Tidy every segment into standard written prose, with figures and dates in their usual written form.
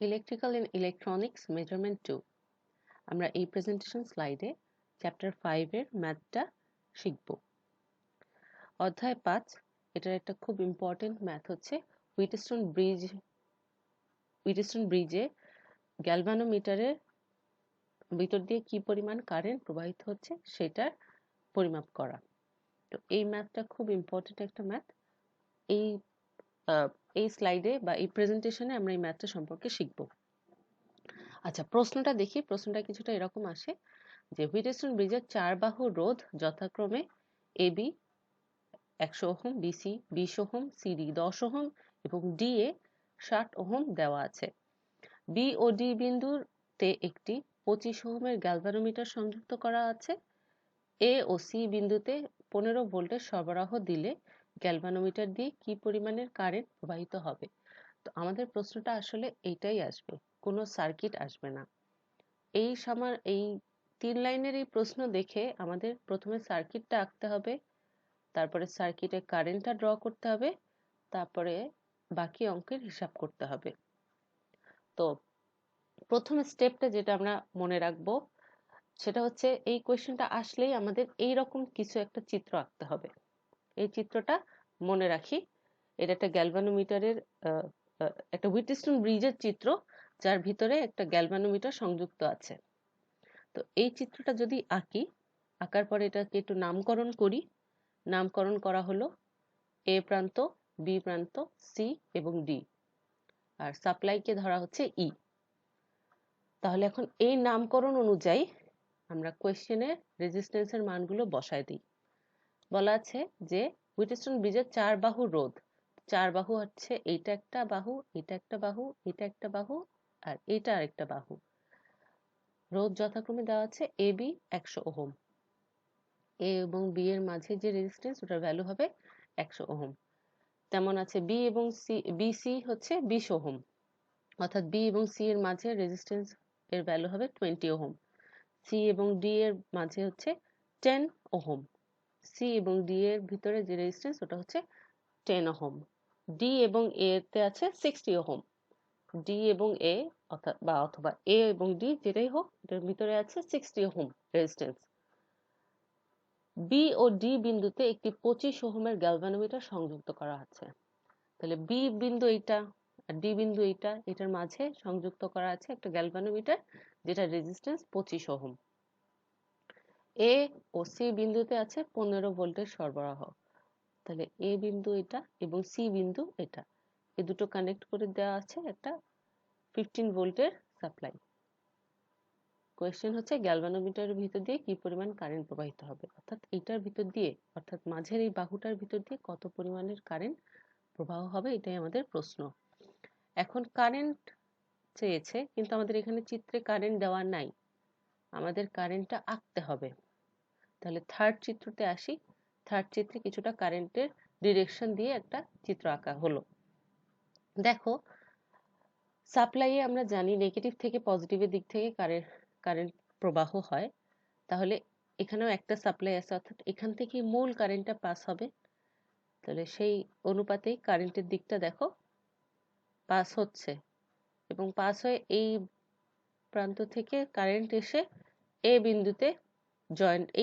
Electrical and electronics measurement 2 আমরা এই presentation স্লাইডে চ্যাপ্টার 5 এর ম্যাথটা শিখব। অধ্যায় 5 এটার একটা খুব ইম্পর্টেন্ট ম্যাথ হচ্ছে হুইটস্টোন ব্রিজে গ্যালভানোমিটারের ভিতর দিয়ে কি পরিমাণ কারেন্ট প্রবাহিত হচ্ছে সেটার পরিমাপ করা। তো এই ম্যাথটা খুব ইম্পর্টেন্ট একটা ম্যাথ। এই স্লাইডে বা এই প্রেজেন্টেশনে আমরা এই ম্যাথটা সম্পর্কে শিখব। আচ্ছা, প্রশ্নটা দেখি। প্রশ্নটা কিছুটা এরকম আসে যে হুইটস্টোন ব্রিজের 4 বাহু রোধ যথাক্রমে AB 100 ohm, BC 20 ohm, CD 10 ohm এবং ডিএ 60 ওহম দেওয়া আছে। বি ও ডি বিন্দুতে একটি 25 ওহমের গ্যালভানোমিটার সংযুক্ত করা আছে। এ ও সি বিন্দুতে 15 ভোল্টের সরবরাহ দিলে গ্যালভানোমিটার দিয়ে কি পরিমাণের কারেন্ট প্রবাহিত হবে। তো আমাদের প্রশ্নটা আসলে এইটাই আসবে, কোনো সার্কিট আসবে না। এই 3 লাইনের এই প্রশ্ন দেখে আমাদের প্রথমে সার্কিটটা আঁকতে হবে, তারপরে সার্কিটের কারেন্টটা ড্র করতে হবে, তারপরে বাকি অঙ্কের হিসাব করতে হবে। তো প্রথম স্টেপটা যেটা আমরা মনে রাখবো সেটা হচ্ছে এই কোয়েশ্চেনটা আসলেই আমাদের এই রকম কিছু একটা চিত্র আঁকতে হবে। এই চিত্রটা মনে রাখি, এটা একটা গ্যালভানোমিটারের একটা হুইটস্টোন ব্রিজের চিত্র, যার ভিতরে একটা গ্যালভানোমিটার সংযুক্ত আছে। তো এই চিত্রটা যদি আঁকি, আঁকার পরে এটাকে একটু নামকরণ করি। নামকরণ করা হলো এ প্রান্ত, বি প্রান্ত, সি এবং ডি, আর সাপ্লাইকে ধরা হচ্ছে ই। তাহলে এখন এই নামকরণ অনুযায়ী আমরা কোয়েশ্চেনে রেজিস্ট্যান্সের মানগুলো বসায় দিই। বলা আছে যে হুইটস্টোন ব্রিজের 4 বাহু রোধ। 4 বাহু হচ্ছে এইটা একটা বাহু, এটা একটা বাহু, এটা একটা বাহু আর এটা আরেকটা বাহু। রোধ যথাক্রমে দেওয়া আছে এ বি 100 ওহম। এ এবং বি এর মাঝে যে রেজিস্ট্যান্স ওটার ভ্যালু হবে 100 ওহম। তেমন আছে বি এবং সি, বিসি হচ্ছে 20 ওহম, অর্থাৎ বি এবং সি এর মাঝে রেজিস্ট্যান্স এর ভ্যালু হবে 20 ওহম। সি এবং ডি এর মাঝে হচ্ছে 10 ওহম। সি এবং ডি এর ভিতরে যে রেজিস্ট্যান্স ওটা হচ্ছে 10 ওহম। ডি এবং এ তে আছে 60 ওহম। ডি এবং এ অথবা এ এবং ডি যেটাই হোক, এটার ভিতরে আছে 60 ওহম রেজিস্ট্যান্স। বি ও ডি বিন্দুতে একটি 25 ওহমের গ্যালভানোমিটার সংযুক্ত করা আছে। তাহলে বি বিন্দু এইটা আর ডি বিন্দু এইটা, এটার মাঝে সংযুক্ত করা আছে একটা গ্যালভানোমিটার যেটা রেজিস্ট্যান্স 25 ওহম। এ ও সি বিন্দুতে আছে 15 ভোল্টের সরবরাহ। তাহলে এ বিন্দু এটা এবং সি বিন্দু এটা, এই দুটো কানেক্ট করে দেওয়া আছে একটা 15 ভোল্টের সাপ্লাই। কোয়েশ্চেন হচ্ছে গ্যালভানোমিটারের ভিতর দিয়ে কি পরিমাণ কারেন্ট প্রবাহিত হবে, অর্থাৎ এইটার ভিতর দিয়ে, অর্থাৎ মাঝের এই বাহুটার ভিতর দিয়ে কত পরিমাণের কারেন্ট প্রবাহ হবে, এটাই আমাদের প্রশ্ন। এখন কারেন্ট চেয়েছে, কিন্তু আমাদের এখানে চিত্রে কারেন্ট দেওয়া নাই, আমাদের কারেন্টটা আঁকতে হবে। তাহলে থার্ড চিত্রতে আসি। থার্ড চিত্রে কিছুটা কারেন্টের ডিরেকশন দিয়ে একটা চিত্র আঁকা হলো। দেখো, সাপ্লাইয়ে আমরা জানি নেগেটিভ থেকে পজিটিভের দিক থেকে কারেন্ট প্রবাহ হয়। তাহলে এখানেও একটা সাপ্লাই আছে, অর্থাৎ এখান থেকে মূল কারেন্টটা পাস হবে। তাহলে সেই অনুপাতেই কারেন্টের দিকটা দেখো পাস হচ্ছে, এবং পাস হয়ে এই প্রান্ত থেকে কারেন্ট এসে এ বিন্দুতে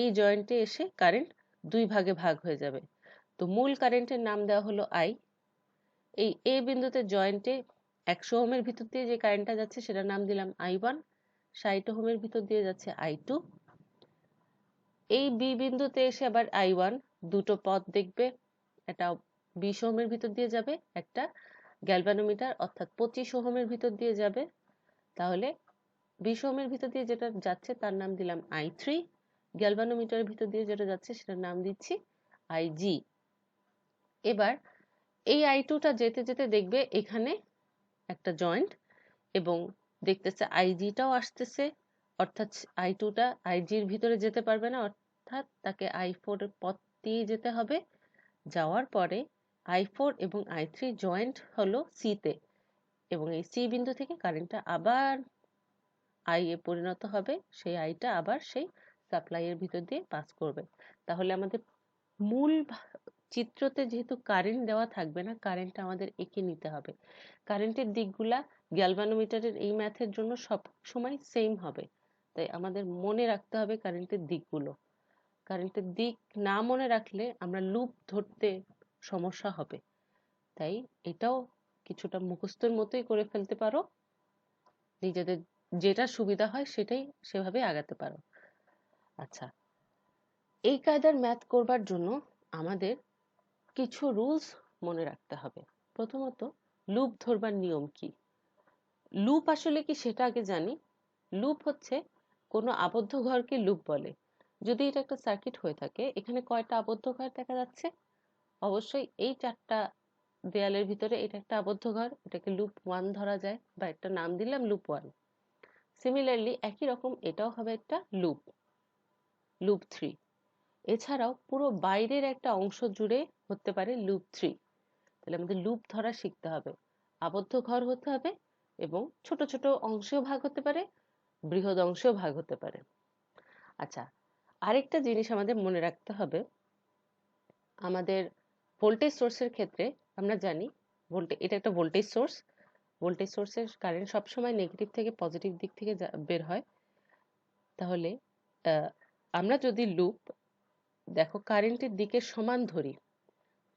এই জয়েন্টে এসে কারেন্ট দুই ভাগে ভাগ হয়ে যাবে। তো মূল কারেন্টের নাম দেওয়া হলো আই। এই এ বিন্দুতে জয়েন্টে 100 ওহমের ভিতর দিয়ে যে কারেন্টটা যাচ্ছে সেটার নাম দিলাম I1। 60 ওহমের ভিতর দিয়ে যাচ্ছে I2। এই বি বিন্দুতে এসে আবার I1 দুটো পথ দেখবে, একটা 20 ওহমের ভিতর দিয়ে যাবে, একটা গ্যালভানোমিটার অর্থাৎ 25 ওহমের ভিতর দিয়ে যাবে। তাহলে 20 ওহমের ভিতর দিয়ে যেটা যাচ্ছে তার নাম দিলাম I3। গ্যালভানোমিটারের ভিতর দিয়ে যেটা যাচ্ছে সেটার নাম দিচ্ছি IG। এবার এই I2টা যেতে যেতে দেখবে এখানে একটা জয়েন্ট, এবং দেখতেছে আইজিটাও আসতেছে, অর্থাৎ I2টা আইজির ভিতরে যেতে পারবে না, অর্থাৎ তাকে I4 এর পথ দিয়ে যেতে হবে। যাওয়ার পরে I4 এবং I3 জয়েন্ট হলো সি তে, এবং এই সি বিন্দু থেকে কারেন্টটা আবার আই এ পরিণত হবে, সেই আইটা আবার সেই সাপ্লাইয়ের ভিতর দিয়ে পাস করবে। তাহলে আমাদের মূল চিত্রতে যেহেতু কারেন্ট দেওয়া থাকবে না, কারেন্টটা আমাদের এঁকে নিতে হবে। কারেন্টের দিকগুলা গ্যালভানোমিটারের এই ম্যাথের জন্য সব সময় সেম হবে, তাই আমাদের মনে রাখতে হবে কারেন্টের দিকগুলো। কারেন্টের দিক না মনে রাখলে আমরা লুপ ধরতে সমস্যা হবে, তাই এটাও কিছুটা মুখস্থের মতোই করে ফেলতে পারো, নিজেদের যেটা সুবিধা হয় সেটাই সেভাবে আগাতে পারো। আচ্ছা, এই কায়দার ম্যাথ করবার জন্য আমাদের কিছু রুলস মনে রাখতে হবে। প্রথমত, লুপ ধরবার নিয়ম কি? লুপ আসলে কি সেটা আগে জানি। লুপ হচ্ছে কোনো আবদ্ধ ঘরকে লুপ বলে। যদি এটা একটা সার্কিট হয়ে থাকে, এখানে কয়টা আবদ্ধ ঘর দেখা যাচ্ছে? অবশ্যই এই 4টা দেয়ালের ভিতরে এটা একটা আবদ্ধ ঘর, এটাকে লুপ 1 ধরা যায় বা একটা নাম দিলাম লুপ 1। সিমিলারলি একই রকম এটাও হবে একটা লুপ, লুপ 3। এছাড়াও পুরো বাইরের একটা অংশ জুড়ে হতে পারে লুপ 3। তাহলে আমাদের লুপ ধরা শিখতে হবে। আবদ্ধ ঘর হতে হবে এবং ছোট ছোট অংশেও ভাগ হতে পারে, বৃহৎ অংশেও ভাগ হতে পারে। আচ্ছা, আরেকটা জিনিস আমাদের মনে রাখতে হবে, আমাদের ভোল্টেজ সোর্সের ক্ষেত্রে আমরা জানি এটা একটা ভোল্টেজ সোর্স। ভোল্টেজ সোর্সের কারেন্ট সবসময় নেগেটিভ থেকে পজিটিভ দিক থেকে বের হয়। তাহলে আমরা যদি লুপ দেখো কারেন্টের দিকের সমান ধরি,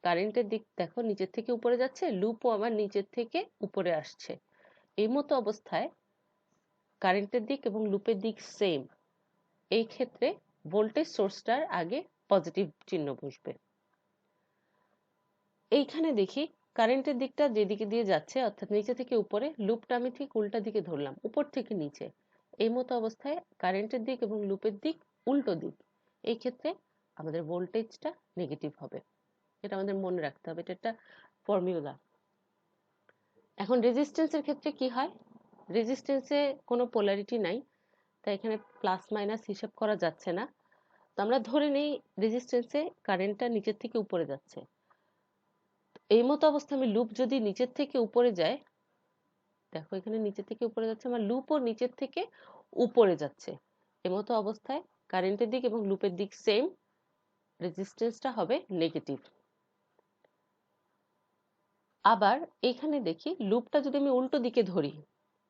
কারেন্টের দিক দেখো নিচের থেকে উপরে যাচ্ছে, লুপও আবার নিচের থেকে উপরে আসছে, এই মতো অবস্থায় কারেন্টের দিক এবং লুপের দিক সেম। এই ক্ষেত্রে ভোল্টেজ সোর্সটার আগে পজিটিভ চিহ্ন বসবে। এইখানে দেখি কারেন্টের দিকটা যেদিকে দিয়ে যাচ্ছে অর্থাৎ নিচে থেকে উপরে, লুপটা আমি ঠিক উল্টা দিকে ধরলাম, উপর থেকে নিচে। এই মতো অবস্থায় কারেন্টের দিক এবং লুপের দিক উল্টো দিক, এই ক্ষেত্রে আমাদের ভোল্টেজটা নেগেটিভ হবে। এটা আমাদের মনে রাখতে হবে, এটা একটা ফর্মুলা। এখন রেজিস্ট্যান্সের ক্ষেত্রে কি হয়? রেজিস্ট্যান্সে কোনো পোলারিটি নাই, তাই এখানে প্লাস মাইনাস হিসাব করা যাচ্ছে না। তো আমরা ধরে নেই রেজিস্ট্যান্সে কারেন্টটা নিচের থেকে উপরে যাচ্ছে। এই মতো অবস্থা আমি লুপ যদি নিচের থেকে উপরে যায়, দেখো এখানে নিচের থেকে উপরে যাচ্ছে, আমার লুপও নিচের থেকে উপরে যাচ্ছে। এমতো অবস্থায় কারেন্টের দিক এবং লুপের দিক সেম, রেজিস্ট্যান্সটা হবে নেগেটিভ। আবার এখানে দেখি লুপটা যদি আমি উল্টো দিকে ধরি,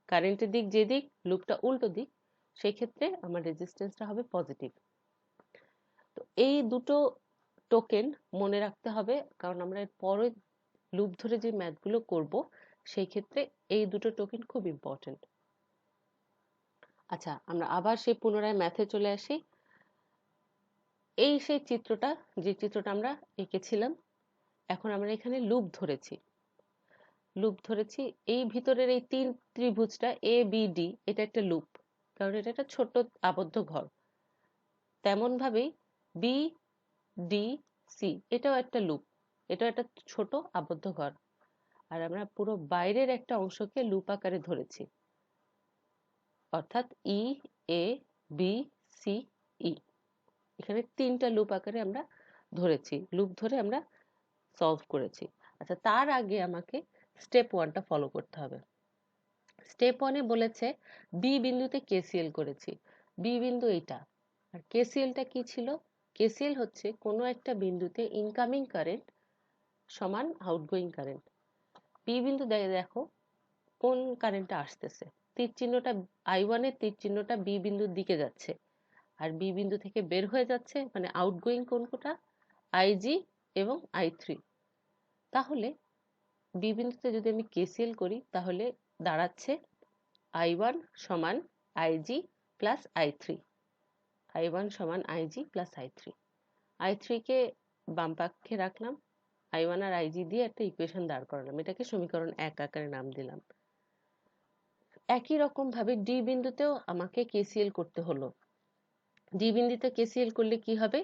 কারেন্টের দিক যে দিক, লুপটা উল্টো দিক, সেই ক্ষেত্রে আমার রেজিস্ট্যান্সটা হবে পজিটিভ। তো এই দুটো টোকেন মনে রাখতে হবে, কারণ আমরা পরে লুপ ধরে যে ম্যাথগুলো করব সেই ক্ষেত্রে এই দুটো টোকেন খুব ইম্পর্টেন্ট। আচ্ছা, আমরা আবার সেই পুনরায় ম্যাথে চলে আসি। এই সেই চিত্রটা, যে চিত্রটা আমরা এঁকেছিলাম, এখন আমরা এখানে লুপ ধরেছি। লুপ ধরেছি, এই ভিতরের এই 3 ত্রিভুজটা এ বি ডি, এটা একটা লুপ, কারণ এটা একটা ছোট আবদ্ধ ঘর। তেমন ভাবেই বি ডি সি এটাও একটা লুপ, এটাও একটা ছোট আবদ্ধ ঘর। আর আমরা পুরো বাইরের একটা অংশকে লুপ আকারে ধরেছি, অর্থাৎ ই এ বি সি ই। এখানে 3টা লুপ আকারে আমরা ধরেছি, লুপ ধরে আমরা সলভ করেছি। আচ্ছা, তার আগে আমাকে স্টেপ 1টা ফলো করতে হবে। স্টেপ 1-এ বলেছে বি বিন্দুতে কেসিএল করেছি। বি বিন্দু এইটা, আর কেসিএলটা কি ছিল? কেসিএল হচ্ছে কোনো একটা বিন্দুতে ইনকামিং কারেন্ট সমান আউটগোয়িং কারেন্ট। বি বিন্দু দেখো কোন কারেন্টটা আসতেছে, তীর চিহ্নটা I1 এর তীর চিহ্নটা বি বিন্দুর দিকে যাচ্ছে, আর বি বিন্দু থেকে বের হয়ে যাচ্ছে, মানে আউটগোয়িং কোনটা? আইজি এবং I3। তাহলে বি বিন্দুতে যদি আমি কেসিএল করি তাহলে দাঁড়াচ্ছে I1 সমান আইজি প্লাস I3। I1 সমান আইজি প্লাস I3। I3 কে বাম পাশে রাখলাম, I1 আর আইজি দিয়ে একটা ইকুয়েশন দাঁড় করালাম, এটাকে সমীকরণ 1 আকারে নাম দিলাম। একই রকম ভাবে ডি বিন্দুতেও আমাকে কেসিএল করতে হলো। ডি বিন্দুতে কেসিএল করলে কি হবে?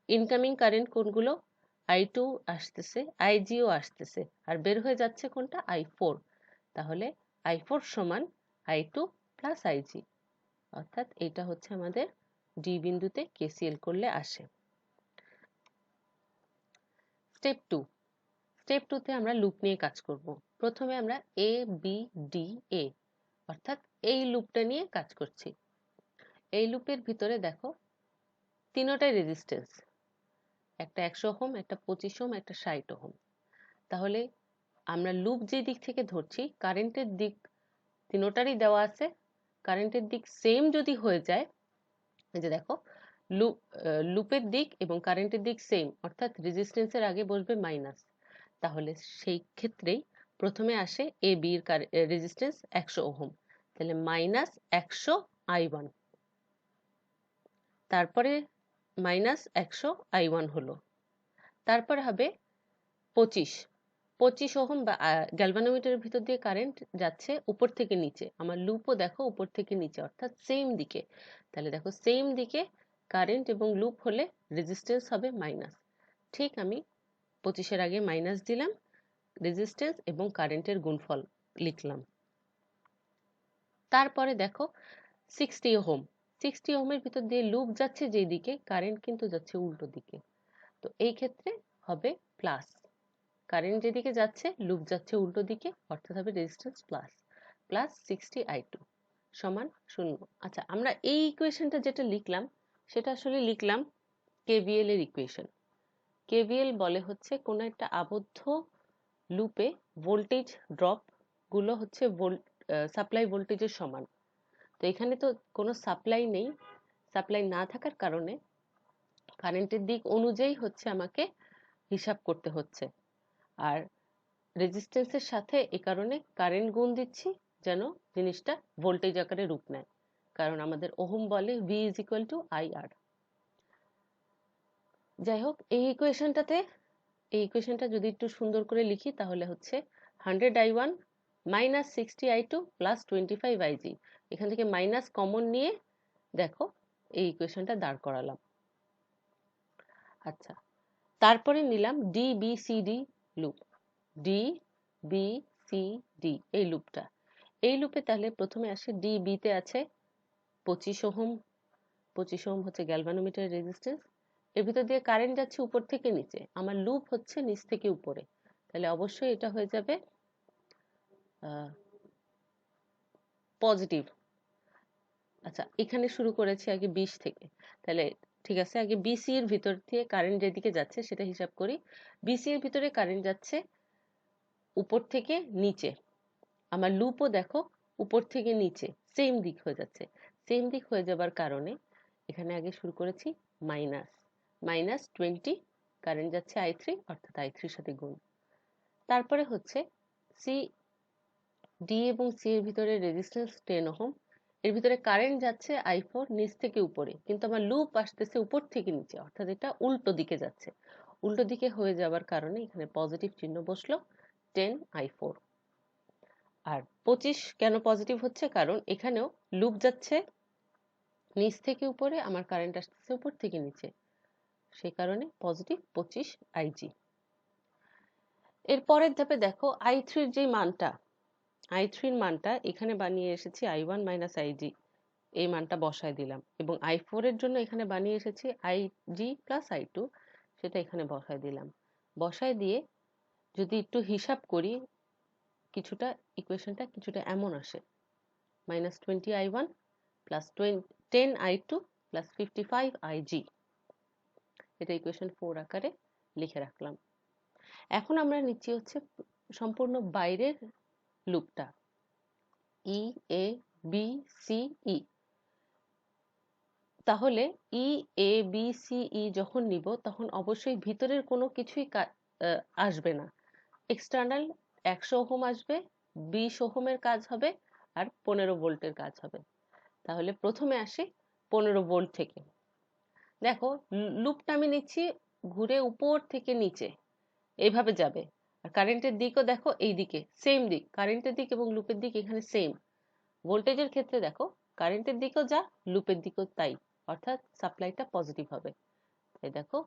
ইনকামিং কারেন্ট কোনগুলো? I2 আসতেছে, আইজিও আসতেছে, আর বের হয়ে যাচ্ছে কোনটা? I4। তাহলে I4 সমান I2 প্লাস আইজি, অর্থাৎ এটা হচ্ছে আমাদের ডি বিন্দুতে কেসিএল করলে আসে। স্টেপ 2। স্টেপ 2-তে আমরা লুপ নিয়ে কাজ করব। প্রথমে আমরা এ বি ডি এ, অর্থাৎ এই লুপটা নিয়ে কাজ করছি। এই লুপের ভিতরে দেখো তিনটাই রেজিস্ট্যান্স, একটা 100 ওহম, একটা 25 ওহম, একটা 60 ওহম। তাহলে আমরা লুপ যে দিক থেকে ধরছি, কারেন্টের দিক তিনোটারই দেওয়া আছে, কারেন্টের দিক সেম যদি হয়ে যায়, এই যে দেখো লুপের দিক এবং কারেন্টের দিক সেম, অর্থাৎ রেজিস্ট্যান্সের আগে বসবে মাইনাস, তাহলে সেই ক্ষেত্রেই প্রথমে আসে এ বি এর রেজিস্ট্যান্স 100 ওহম, তাহলে মাইনাস 100 I1, তারপরে মাইনাস 100 I1 হলো, তারপর হবে 25 ওহম বা গ্যালভানোমিটারের ভিতর দিয়ে কারেন্ট যাচ্ছে উপর থেকে নিচে, আমার লুপও দেখো উপর থেকে নিচে, অর্থাৎ সেম দিকে, তাহলে দেখো সেম দিকে কারেন্ট এবং লুপ হলে রেজিস্ট্যান্স হবে মাইনাস। ঠিক আমি 25-এর আগে মাইনাস দিলাম, রেজিস্ট্যান্স এবং কারেন্টের গুণফল লিখলাম। তারপরে দেখো 60 ওহম, 60 ওহমের ভিতর দিয়ে লুপ যাচ্ছে যেই দিকে, কারেন্ট কিন্তু যাচ্ছে উল্টো দিকে, তো এই ক্ষেত্রে হবে প্লাস, কারেন্ট যেদিকে যাচ্ছে লুপ যাচ্ছে উল্টো দিকে, অর্থাৎ হবে রেজিস্ট্যান্স প্লাস, প্লাস 60I2 সমান 0। আচ্ছা, আমরা এই ইকুয়েশনটা যেটা লিখলাম সেটা আসলে লিখলাম কেভিএল এর ইকুয়েশন। কেভিএল বলে হচ্ছে কোনো একটা আবদ্ধ লুপে ভোল্টেজ ড্রপ গুলো হচ্ছে সাপ্লাই ভোল্টেজের সমান। তো এখানে তো কোনো সাপ্লাই নেই, সাপ্লাই না থাকার কারণে কারেন্টের দিক অনুযায়ী হচ্ছে আমাকে হিসাব করতে হচ্ছে, আর রেজিস্ট্যান্সের সাথে এ কারণে কারেন্ট গুণ দিচ্ছি যেন জিনিসটা ভোল্টেজ আকারে রূপ নেয়, কারণ আমাদের ওহম বলে V is equal to IR। যাই হোক, এই ইকুয়েশনটা যদি একটু সুন্দর করে লিখি তাহলে হচ্ছে 100I1 minus 60I2 plus 25IG, এখান থেকে মাইনাস কমন নিয়ে দেখো এই ইকুয়েশনটা দাঁড় করালাম। আচ্ছা, তারপরে নিলাম DBCD লুপ, DBCD এই লুপটা, এই লুপে তাহলে প্রথমে আসে ডিবি তে আছে 25 ওহম, 25 ওহম হচ্ছে গ্যালভানোমিটারের রেজিস্ট্যান্স, এর ভিতর দিয়ে কারেন্ট যাচ্ছে উপর থেকে নিচে, আমার লুপ হচ্ছে নিচ থেকে উপরে, তাহলে অবশ্যই এটা হয়ে যাবে পজিটিভ। আচ্ছা, এখানে শুরু করেছি আগে 20 থেকে, তাহলে ঠিক আছে, আগে বিসি এর ভিতর দিয়ে কারেন্ট যেদিকে যাচ্ছে সেটা হিসাব করি। বিসি এর ভিতরে কারেন্ট যাচ্ছে উপর থেকে নিচে, আমার লুপও দেখো উপর থেকে নিচে সেম দিক হয়ে যাচ্ছে, সেম দিক হয়ে যাবার কারণে এখানে আগে শুরু করেছি মাইনাস, মাইনাস 20, কারেন্ট যাচ্ছে I3, অর্থাৎ I3 সাথে গুণ, তারপরে হচ্ছে সি ডি এবং সি এর ভিতরে রেজিস্ট্যান্স 10 ওহম, এর ভিতরে কারেন্ট যাচ্ছে I4 নিচ থেকে উপরে, কিন্তু আমার লুপ আসতেছে উপর থেকে নিচে, অর্থাৎ এটা উল্টো দিকে যাচ্ছে, উল্টো দিকে হয়ে যাওয়ার কারণে এখানে পজিটিভ চিহ্ন বসলো 10I4। আর 25 কেন পজিটিভ হচ্ছে, কারণ এখানেও লুপ যাচ্ছে নিচ থেকে উপরে, আমার কারেন্ট আসতেছে উপর থেকে নিচে, সেই কারণে পজিটিভ 25IG। এর পরের ধাপে দেখো I3 এর যে মানটা, I3 এর মানটা এখানে বানিয়ে এসেছি I1 মাইনাস IG, এই মানটা বসায় দিলাম, এবং I4 এর জন্য এখানে বানিয়ে এসেছি IG প্লাস I2, সেটা এখানে বসায় দিলাম। বসায় দিয়ে যদি একটু হিসাব করি, কিছুটা ইকুয়েশনটা কিছুটা এমন আসে, minus 20I1 plus 10I2 plus 55IG, এটা ইকুয়েশন 4 আকারে লিখে রাখলাম। এখন আমরা নিচ্ছি হচ্ছে সম্পূর্ণ বাইরের লুপটা, ই এ বি সি ই, তাহলে ই এ বি সি ই যখন নিব তখন অবশ্যই ভিতরের কোনো কিছুই আসবে না, এক্সটার্নাল 100 ওহম আসবে, 20 ওহমের কাজ হবে, আর 15 ভোল্টের কাজ হবে। তাহলে প্রথমে আসি 15 ভোল্ট থেকে, দেখো লুপটা আমি নিচ্ছি ঘুরে উপর থেকে নিচে এইভাবে যাবে, আর কারেন্টের দিকও দেখো এই দিকে সেম দিক, কারেন্টের দিক এবং লুপের দিক এখানে সেম। ভোল্টেজের ক্ষেত্রে দেখো কারেন্টের দিকেও যা, লুপের দিকেও তাই, অর্থাৎ সাপ্লাইটা পজিটিভ হবে, তাই দেখো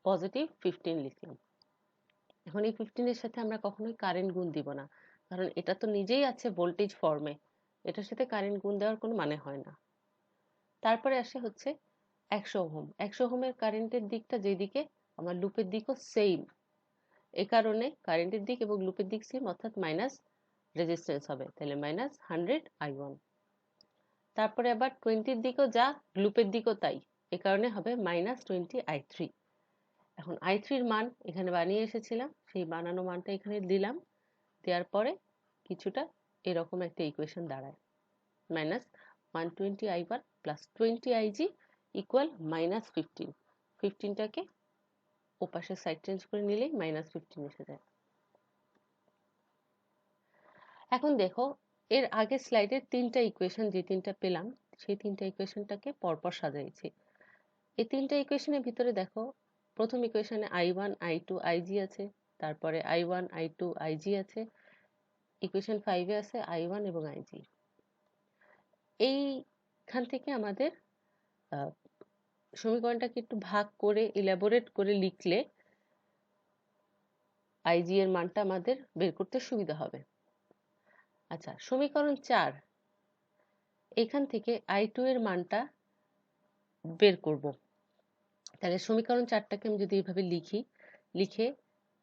পজিটিভ 15 লিখলাম। এখন এই 15 এর সাথে আমরা কখনোই কারেন্ট গুণ দিব না, কারণ এটা তো নিজেই আছে ভোল্টেজ ফর্মে, এটার সাথে কারেন্ট গুণ দেওয়ার কোনো মানে হয় না। তারপরে আসে হচ্ছে 100 ওহম, 100 ওহমের কারেন্টের দিকটা যেদিকে, আমার লুপের দিকও সেম, এ কারণে কারেন্টের দিক এবং লুপের দিক সেম, অর্থাৎ মাইনাস রেজিস্ট্যান্স হবে, তাহলে মাইনাস 100I1। তারপরে আবার 20 এর দিকেও যা, লুপের দিকও তাই, এ কারণে হবে মাইনাস 20I3। এখন i3 এর মান এখানে বানিয়ে এসেছিলাম, সেই বানানো মানটা এখানে দিলাম, দেওয়ার পরে কিছুটা এরকম একটা ইকুয়েশন দাঁড়ায়, minus 120i1 plus 20ig equal minus 15। 15টাকে ওপাশের সাইড চেঞ্জ করে নিলেই মাইনাস 15 এসে যায়। এখন দেখো এর আগের স্লাইডে তিনটা ইকুয়েশন যে তিনটা পেলাম, সেই তিনটা ইকুয়েশনটাকে পরপর সাজাইছি। এই তিনটা ইকুয়েশনের ভিতরে দেখো প্রথম ইকুয়েশনে i1 i2 ig আছে, তারপরে i1 i2 ig আছে, ইকুয়েশন 5 এ আছে i1 এবং ig। এইখান থেকে আমাদের সমীকরণটাকে একটু ভাগ করে ইলাবোরেট করে লিখলে ig এর মানটা আমাদের বের করতে সুবিধা হবে। আচ্ছা, সমীকরণ 4, এখান থেকে i2 এর মানটা বের করব। তাহলে সমীকরণ 4টাকে আমি যদি এইভাবে লিখি, লিখে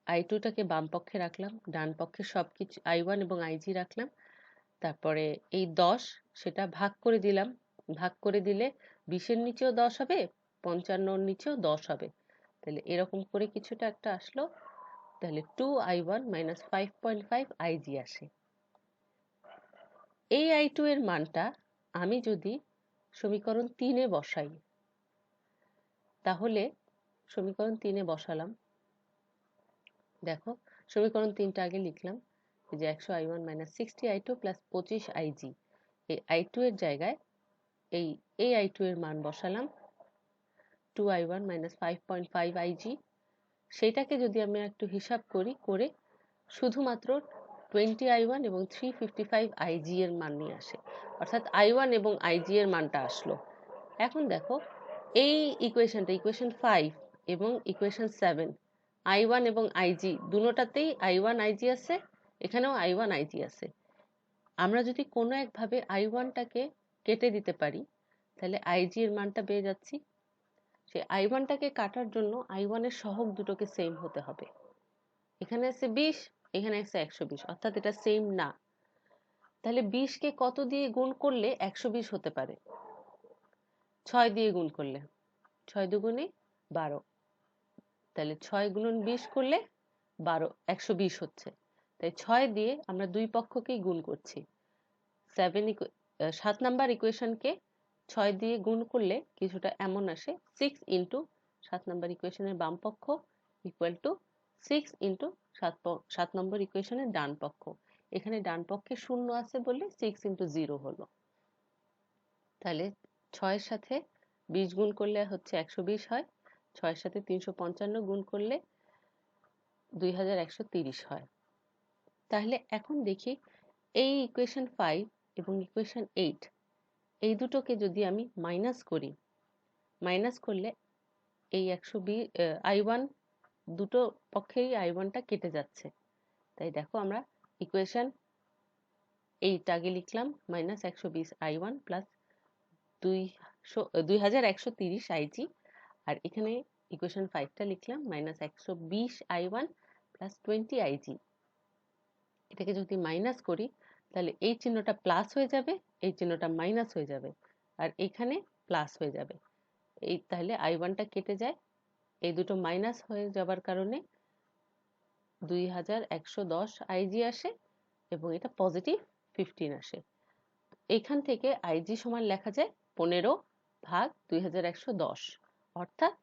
i2টাকে বাম পক্ষে রাখলাম, ডান পক্ষে সবকিছু i1 এবং ig রাখলাম, তারপরে এই 10 সেটা ভাগ করে দিলাম, ভাগ করে দিলে 20-এর নিচেও 10 হবে, 55-এর নিচেও 10 হবে, তাহলে এরকম করে কিছুটা একটা আসলো, তাহলে 2i1 minus 5.5 ig আসে। এই i2 এর মানটা আমি যদি সমীকরণ 3-এ বসাই, তাহলে সমীকরণ 3-এ বসালাম, দেখো সমীকরণ 3টা আগে লিখলাম যে 100i1 minus 60i2 plus 25ig, এই i2 এর জায়গায় এই i2 এর মান বসালাম 2i1 minus 5.5ig। সেটাকে যদি আমি একটু হিসাব করি, করে শুধুমাত্র 20i1 এবং 355ig এর মান নিয়ে আসে, অর্থাৎ i1 এবং ig এর মানটা আসলো। এখন দেখো এই ইকুয়েশনটা, ইকুয়েশন 5 এবং ইকুয়েশন 7, i1 এবং ig দুটোটাতেই i1 ig আছে, এখানেও i1 ig আছে। আমরা যদি কোনো একভাবে i1টাকে কেটে দিতে পারি, তাহলে ig এর মানটা পেয়ে যাচ্ছি। সেই i1টাকে কাটার জন্য i1 এর সহগ দুটোকে সেম হতে হবে। এখানে আছে 20, এখানে আছে 120, অর্থাৎ এটা সেম না। তাহলে 20কে কত দিয়ে গুণ করলে 120 হতে পারে? 6 দিয়ে গুণ করলে, 6 দুগুণে 12, তাহলে 6 গুণন 20 করলে 12 120 হচ্ছে। তাই 6 দিয়ে আমরা দুই পক্ষকেই গুণ করছি। 7 নাম্বার ইকুয়েশনকে 6 দিয়ে গুণ করলে কিছুটা এমন আসে, 6 ইন্টু 7 নাম্বার ইকুয়েশনের বাম পক্ষ ইকুয়াল টু 6 ইন্টু 7 নম্বর ইকুয়েশনের ডান পক্ষ। এখানে ডান পক্ষে শূন্য আছে বলে 6 ইন্টু 0 হলো। তাহলে 6 এর সাথে 20 গুণ করলে হচ্ছে 120 হয়, 6 এর সাথে 355 গুণ করলে 2130 হয়। তাহলে এখন দেখি এই ইকুয়েশন 5 এবং ইকুয়েশন 8 এই দুটোকে যদি আমি মাইনাস করি, মাইনাস করলে এই 120 i1 দুটো পক্ষেই i1টা কেটে যাচ্ছে। তাই দেখো আমরা ইকুয়েশন 8 আগে লিখলাম মাইনাস 120 i1 প্লাস 2130 ig, আর এখানে ইকুয়েশন 5টা লিখলাম মাইনাস 120 i1 প্লাস 20 ig। এটাকে যদি মাইনাস করি তাহলে এই চিহ্নটা প্লাস হয়ে যাবে, এই চিহ্নটা মাইনাস হয়ে যাবে, আর এখানে প্লাস হয়ে যাবে। এই তাহলে i1টা কেটে যায়, এই দুটো মাইনাস হয়ে যাবার কারণে 2110 ig আসে এবং এটা পজিটিভ 15 আসে। এখান থেকে ig সমান লেখা যায় 15 ভাগ 2110, অর্থাৎ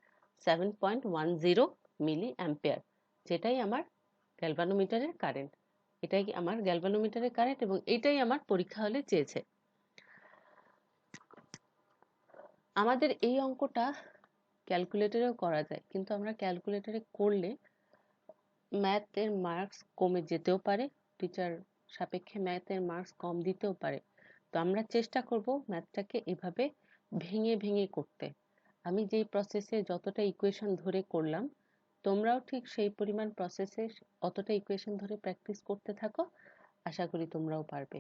7.10 মিলি অ্যাম্পিয়ার, যেটাই আমার গ্যালভানোমিটারের কারেন্ট। এটাই আমার গ্যালভানোমিটারের কারেন্ট এবং এটাই আমার পরীক্ষা হলে চেয়েছে। আমাদের এই অঙ্কটা ক্যালকুলেটরেও করা যায়, কিন্তু আমরা ক্যালকুলেটরে করলে ম্যাথের মার্কস কমে যেতেও পারে, টিচার সাপেক্ষে ম্যাথের মার্কস কম দিতেও পারে। তো আমরা চেষ্টা করব ম্যাথটাকে এভাবে ভেঙে ভেঙে করতে। আমি যেই প্রসেসে যতটা ইকুয়েশন ধরে করলাম, তোমরাও ঠিক সেই পরিমাণ প্রসেসে অতটা ইকুয়েশন ধরে প্র্যাকটিস করতে থাকো, আশা করি তোমরাও পারবে।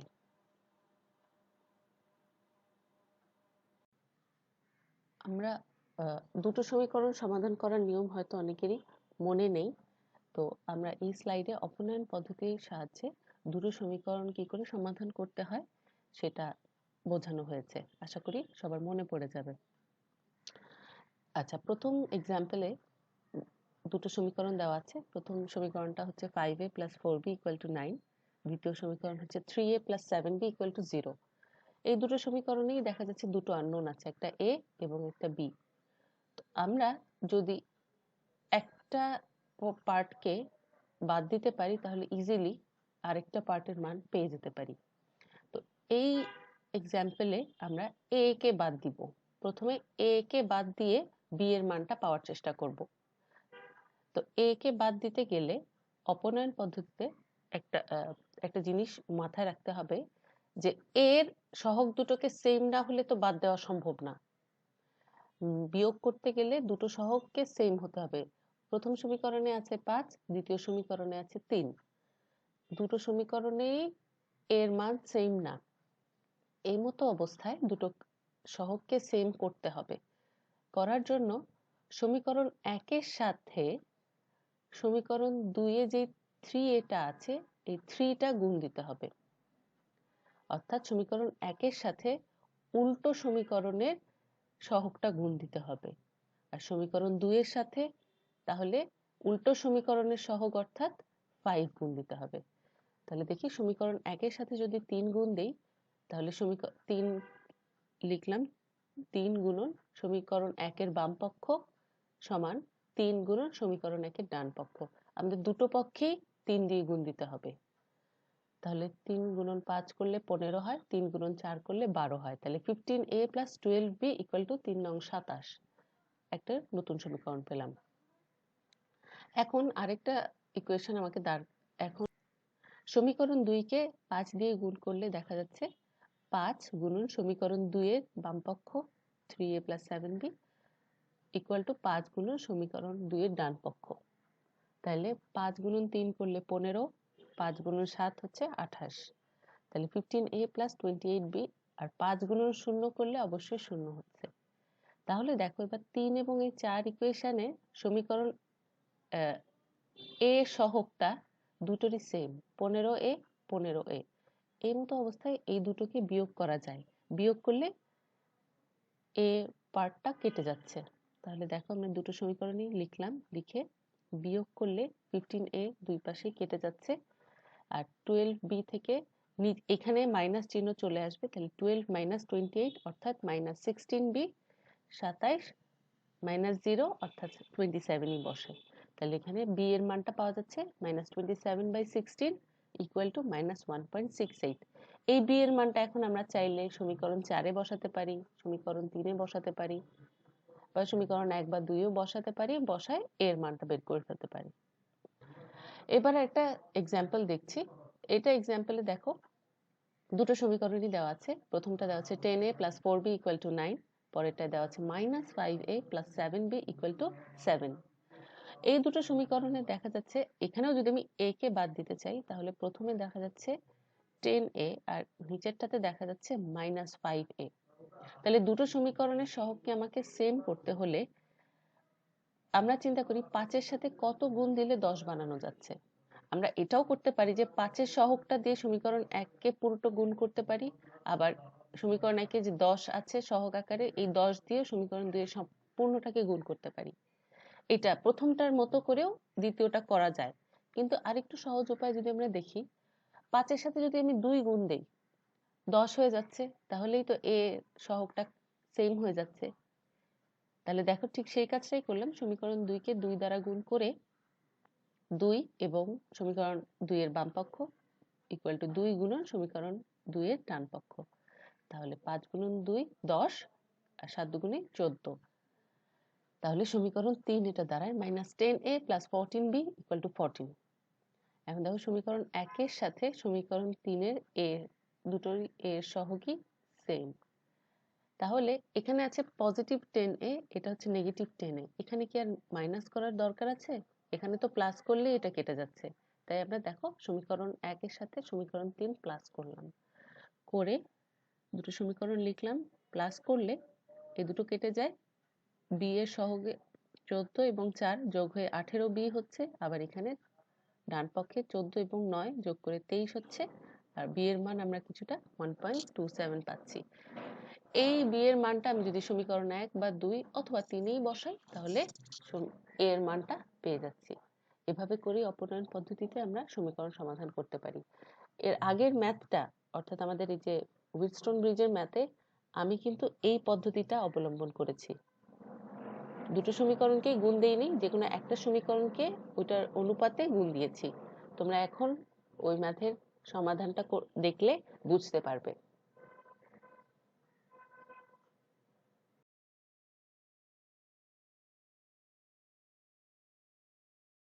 আমরা দুটো সমীকরণ সমাধান করার নিয়ম হয়তো অনেকেরই মনে নেই, তো আমরা এই স্লাইডে অপনয়ন পদ্ধতির সাহায্যে দুটো সমীকরণ কি করে সমাধান করতে হয় সেটা বোঝানো হয়েছে, আশা করি সবার মনে পড়ে যাবে। আচ্ছা, প্রথম এক্সাম্পলে দুটো সমীকরণ দেওয়া আছে। প্রথম সমীকরণটা হচ্ছে 5a + 4b = 9, দ্বিতীয় সমীকরণ হচ্ছে 3a + 7b = 0। এই দুটো সমীকরণেই দেখা যাচ্ছে দুটো আননোন আছে, একটা a এবং একটা b। আমরা যদি একটা পার্টকে বাদ দিতে পারি তাহলে ইজিলি আরেকটা পার্টের মান পেয়ে যেতে পারি। তো এই এক্সাম্পলে আমরা a কে বাদ দিব। প্রথমে a কে বাদ দিয়ে b এর মানটা পাওয়ার চেষ্টা করব। তো a কে বাদ দিতে গেলে অপনয়ন পদ্ধতিতে একটা জিনিস মাথায় রাখতে হবে যে এর সহগ দুটোকে সেম না হলে তো বাদ দেওয়া সম্ভব না। বিয়োগ করতে গেলে দুটো সহগকে সেম হতে হবে। প্রথম সমীকরণে আছে 5, দ্বিতীয় সমীকরণে আছে 3। দুটো সমীকরণেই এর মান সেম না। এই মতো অবস্থায় দুটো সহগকে সেম করতে হবে। করার জন্য সমীকরণ 1 এর সাথে সমীকরণ 2 এ যে 3a টা আছে এই 3 টা গুণ দিতে হবে। অর্থাৎ সমীকরণ 1 এর সাথে উল্টো সমীকরণের সহগটা গুণ দিতে হবে। আর সমীকরণ 2 এর সাথে তাহলে উল্টো সমীকরণের সহগ অর্থাৎ 5 গুণ দিতে হবে। তাহলে দেখি সমীকরণ 1 এর সাথে যদি 3 গুণ দেই তাহলে 3 লিখলাম, 3 গুণন সমীকরণ 1 এর বাম পক্ষ সমান 3 গুণন সমীকরণ 1 এর ডান পক্ষ। আমাদের দুটো পক্ষেই 3 দিয়ে গুণ দিতে হবে। তাহলে 3 গুণন 5 করলে 15 হয়, 3 গুণন 4 করলে 12 হয়। তাহলে 15a + 12b = 3 নং 27। একটা নতুন সমীকরণ পেলাম। এখন আরেকটা ইকুয়েশন আমাকে এখন সমীকরণ 2 কে 5 দিয়ে গুণ করলে দেখা যাচ্ছে 5 গুণন সমীকরণ 2 এর বাম পক্ষ 3a + 7b = 5 গুণন সমীকরণ 2 এর ডান পক্ষ। তাহলে 5 গুণন 3 করলে 15, 5 গুণন 7 হচ্ছে 28। তাহলে 15a + 28b, আর 5 গুণন 0 করলে অবশ্যই 0 হচ্ছে। তাহলে দেখো এবার 3 এবং এই 4 ইকুয়েশনে সমীকরণ a সহগটা দুটোরই সেম, 15a 15a। এই মতো অবস্থায় এই দুটোকে বিয়োগ করা যায়। বিয়োগ করলে a পার্টটা কেটে যাচ্ছে। তাহলে দেখো আমরা দুটো সমীকরণই লিখলাম, লিখে বিয়োগ করলে 15a দুই পাশেই কেটে যাচ্ছে, আর 12b থেকে এখানে মাইনাস চিহ্ন চলে আসবে। তাহলে 12 - 28 অর্থাৎ -16b, 27 - 0 অর্থাৎ 27ই বসে। তাহলে এখানে b এর মানটা পাওয়া যাচ্ছে -27/16 = -1.68। এই b এর মানটা এখন আমরা চাইলে সমীকরণ 4 এ বসাতে পারি, সমীকরণ 3 এ বসাতে পারি, বা সমীকরণ 1 বা 2 এও বসাতে পারি। বসায় এর মানটা বের করে ফেলতে পারি। এবার একটা এক্সাম্পল দেখছি। এটা এক্সাম্পলে দেখো দুটো সমীকরণই দেওয়া আছে। প্রথমটা দেওয়া আছে 10a + 4b = 9, পরেরটা দেওয়া আছে -5a + 7b = 7। এই দুটো সমীকরণে দেখা যাচ্ছে এখানেও যদি আমি a কে বাদ দিতে চাই তাহলে প্রথমে দেখা যাচ্ছে 10a আর নিচেরটাতে দেখা যাচ্ছে -5a। তাহলে দুটো সমীকরণের সহগকে আমাকে সেম করতে হলে আমরা চিন্তা করি 5 এর সাথে কত গুণ দিলে 10 বানানো যাচ্ছে। আমরা এটাও করতে পারি যে 5 এর সহগটা দিয়ে সমীকরণ 1 কে পুরোটা গুণ করতে পারি, আবার সমীকরণ 1 এ যে 10 আছে সহগ আকারে এই 10 দিয়ে সমীকরণ 2 এর সম্পূর্ণটাকে গুণ করতে পারি। এটা প্রথমটার মতো করেও দ্বিতীয়টা করা যায়। কিন্তু আরেকটু সহজ উপায় যদি আমরা দেখি, 5 এর সাথে যদি আমি 2 গুণ দেই 10 হয়ে যাচ্ছে, তাহলেই তো a সহগটা সেম হয়ে যাচ্ছে। তাহলে দেখো ঠিক সেই কাজটাই করলাম। সমীকরণ 2 কে 2 দ্বারা গুণ করে 2 এবং সমীকরণ 2 এর বাম পক্ষ = 2 গুণন সমীকরণ 2 এর ডান পক্ষ। তাহলে 5 গুণন 2 10 আর 7 দুগুণে 14। তাহলে সমীকরণ 3 এটা দাঁড়ায় -10a + 14b = 14। এখন দেখো সমীকরণ 1 এর সাথে সমীকরণ 3 এর a দুটোরই এর সহগই সেম। তাহলে এখানে আছে পজিটিভ 10a, এটা হচ্ছে নেগেটিভ 10a। এখানে কি আর মাইনাস করার দরকার আছে? এখানে তো প্লাস করলেই এটা কেটে যাচ্ছে। তাই আমরা দেখো সমীকরণ 1 এর সাথে সমীকরণ 3 প্লাস করলাম, করে দুটো সমীকরণ লিখলাম। প্লাস করলে এই দুটো কেটে যায়, b এর সহগে 14 এবং 4 যোগ হয়ে 18b হচ্ছে। আবার এখানে ডান পক্ষে 14 এবং 9 যোগ করে 23 হচ্ছে, আর b এর মান আমরা কিছুটা 1.27 পাচ্ছি। এই b এর মানটা আমি যদি সমীকরণ 1 বা 2 অথবা 3 এই বসাই তাহলে a এর মানটা পেয়ে যাচ্ছি। এভাবে করেই অপনয়ন পদ্ধতিতে আমরা সমীকরণ সমাধান করতে পারি। এর আগের ম্যাথটা অর্থাৎ আমাদের এই যে হুইটস্টোন ব্রিজের ম্যাথে আমি কিন্তু এই পদ্ধতিটা অবলম্বন করেছি। দুটো সমীকরণকেই গুণ দেইনি, যেকোনো একটা সমীকরণকে ওইটার অনুপাতে গুণ দিয়েছি। তোমরা এখন ওই ম্যাথের সমাধানটা দেখলে বুঝতে পারবে।